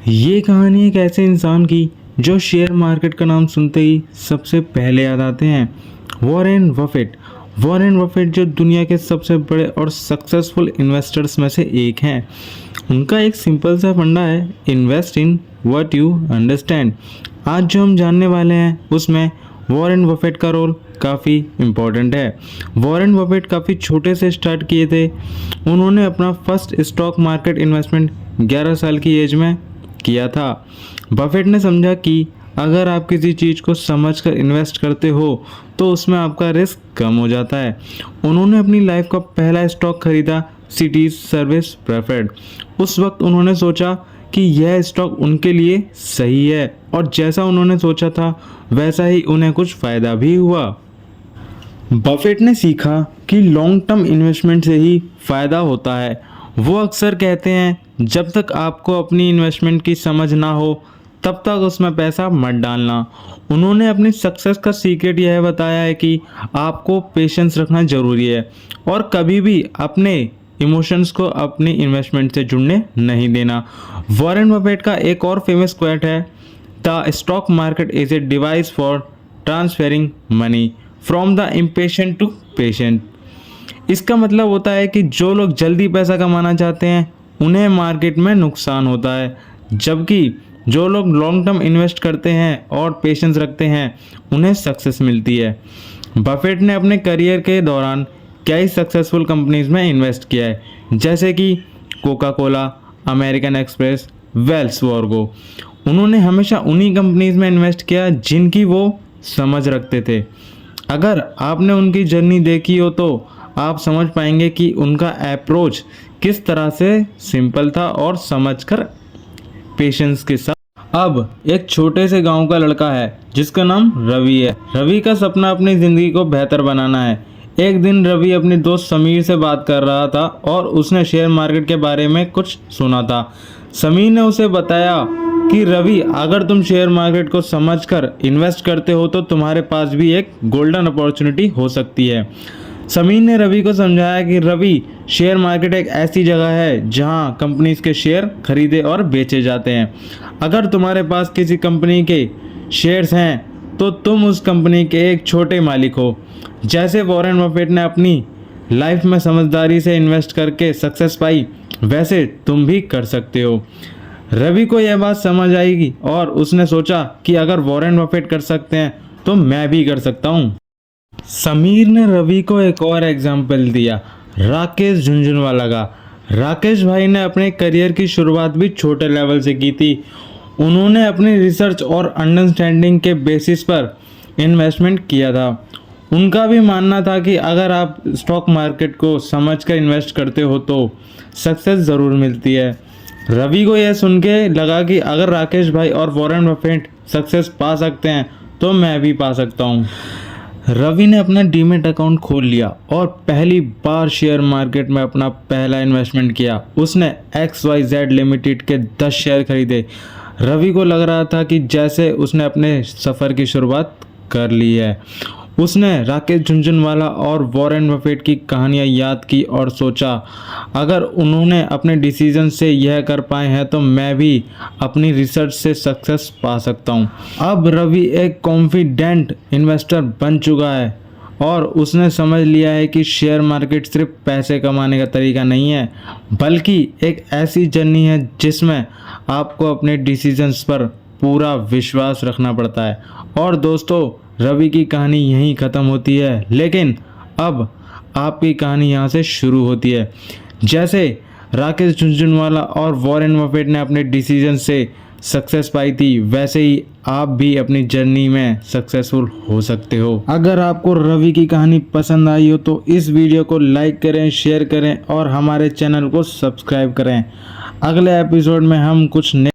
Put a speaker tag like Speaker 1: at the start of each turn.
Speaker 1: ये कहानी एक ऐसे इंसान की जो शेयर मार्केट का नाम सुनते ही सबसे पहले याद आते हैं वॉरेन बफेट। वॉरेन बफेट जो दुनिया के सबसे बड़े और सक्सेसफुल इन्वेस्टर्स में से एक हैं। उनका एक सिंपल सा फंडा है, invest in what you understand. आज जो हम जानने वाले हैं उसमें वॉरेन बफेट का रोल काफ़ी इम्पोर्टेंट है। वॉरेन बफेट काफ़ी छोटे से स्टार्ट किए थे। उन्होंने अपना फर्स्ट स्टॉक मार्केट इन्वेस्टमेंट 11 साल की एज में किया था। बफेट ने समझा कि अगर आप किसी चीज़ को समझकर इन्वेस्ट करते हो तो उसमें आपका रिस्क कम हो जाता है। उन्होंने अपनी लाइफ का पहला स्टॉक खरीदा, सिटीज सर्विस प्रेफर्ड। उस वक्त उन्होंने सोचा कि यह स्टॉक उनके लिए सही है और जैसा उन्होंने सोचा था वैसा ही उन्हें कुछ फ़ायदा भी हुआ। बफेट ने सीखा कि लॉन्ग टर्म इन्वेस्टमेंट से ही फ़ायदा होता है। वो अक्सर कहते हैं जब तक आपको अपनी इन्वेस्टमेंट की समझ ना हो तब तक उसमें पैसा मत डालना। उन्होंने अपनी सक्सेस का सीक्रेट यह बताया है कि आपको पेशेंस रखना ज़रूरी है और कभी भी अपने इमोशंस को अपनी इन्वेस्टमेंट से जुड़ने नहीं देना। वॉरेन बफेट का एक और फेमस क्वेट है, the stock market is a device for transferring money from the impatient to patient. इसका मतलब होता है कि जो लोग जल्दी पैसा कमाना चाहते हैं उन्हें मार्केट में नुकसान होता है, जबकि जो लोग लॉन्ग टर्म इन्वेस्ट करते हैं और पेशेंस रखते हैं उन्हें सक्सेस मिलती है। बफेट ने अपने करियर के दौरान कई सक्सेसफुल कंपनीज में इन्वेस्ट किया है, जैसे कि Coca Cola, American express, Wells Fargo. उन्होंने हमेशा उन्हीं कंपनीज में इन्वेस्ट किया जिनकी वो समझ रखते थे। अगर आपने उनकी जर्नी देखी हो तो आप समझ पाएंगे कि उनका अप्रोच किस तरह से सिंपल था और समझकर पेशेंस के साथ। अब एक छोटे से गांव का लड़का है जिसका नाम रवि है। रवि का सपना अपनी ज़िंदगी को बेहतर बनाना है। एक दिन रवि अपने दोस्त समीर से बात कर रहा था और उसने शेयर मार्केट के बारे में कुछ सुना था। समीर ने उसे बताया कि रवि, अगर तुम शेयर मार्केट को समझकर इन्वेस्ट करते हो तो तुम्हारे पास भी एक गोल्डन अपॉर्चुनिटी हो सकती है। समीर ने रवि को समझाया कि रवि, शेयर मार्केट एक ऐसी जगह है जहां कंपनीज के शेयर खरीदे और बेचे जाते हैं। अगर तुम्हारे पास किसी कंपनी के शेयर्स हैं तो तुम उस कंपनी के एक छोटे मालिक हो। जैसे वॉरेन बफेट ने अपनी लाइफ में समझदारी से इन्वेस्ट करके सक्सेस पाई, वैसे तुम भी कर सकते हो। रवि को यह बात समझ आएगी और उसने सोचा कि अगर वॉरेन बफेट कर सकते हैं तो मैं भी कर सकता हूँ। समीर ने रवि को एक और एग्जाम्पल दिया, राकेश झुंझुनवाला का। राकेश भाई ने अपने करियर की शुरुआत भी छोटे लेवल से की थी। उन्होंने अपनी रिसर्च और अंडरस्टैंडिंग के बेसिस पर इन्वेस्टमेंट किया था। उनका भी मानना था कि अगर आप स्टॉक मार्केट को समझकर इन्वेस्ट करते हो तो सक्सेस ज़रूर मिलती है। रवि को यह सुन के लगा कि अगर राकेश भाई और वॉरेन बफेट सक्सेस पा सकते हैं तो मैं भी पा सकता हूँ। रवि ने अपना डीमेट अकाउंट खोल लिया और पहली बार शेयर मार्केट में अपना पहला इन्वेस्टमेंट किया। उसने XYZ लिमिटेड के 10 शेयर खरीदे। रवि को लग रहा था कि जैसे उसने अपने सफ़र की शुरुआत कर ली है। उसने राकेश झुनझुनवाला और वॉरेन बफेट की कहानियाँ याद की और सोचा, अगर उन्होंने अपने डिसीजन से यह कर पाए हैं तो मैं भी अपनी रिसर्च से सक्सेस पा सकता हूँ। अब रवि एक कॉन्फिडेंट इन्वेस्टर बन चुका है और उसने समझ लिया है कि शेयर मार्केट सिर्फ पैसे कमाने का तरीका नहीं है, बल्कि एक ऐसी जर्नी है जिसमें आपको अपने डिसीजंस पर पूरा विश्वास रखना पड़ता है। और दोस्तों, रवि की कहानी यहीं ख़त्म होती है, लेकिन अब आपकी कहानी यहाँ से शुरू होती है। जैसे राकेश झुनझुनवाला और वॉरेन बफेट ने अपने डिसीजन से सक्सेस पाई थी, वैसे ही आप भी अपनी जर्नी में सक्सेसफुल हो सकते हो। अगर आपको रवि की कहानी पसंद आई हो तो इस वीडियो को लाइक करें, शेयर करें और हमारे चैनल को सब्सक्राइब करें। अगले एपिसोड में हम कुछ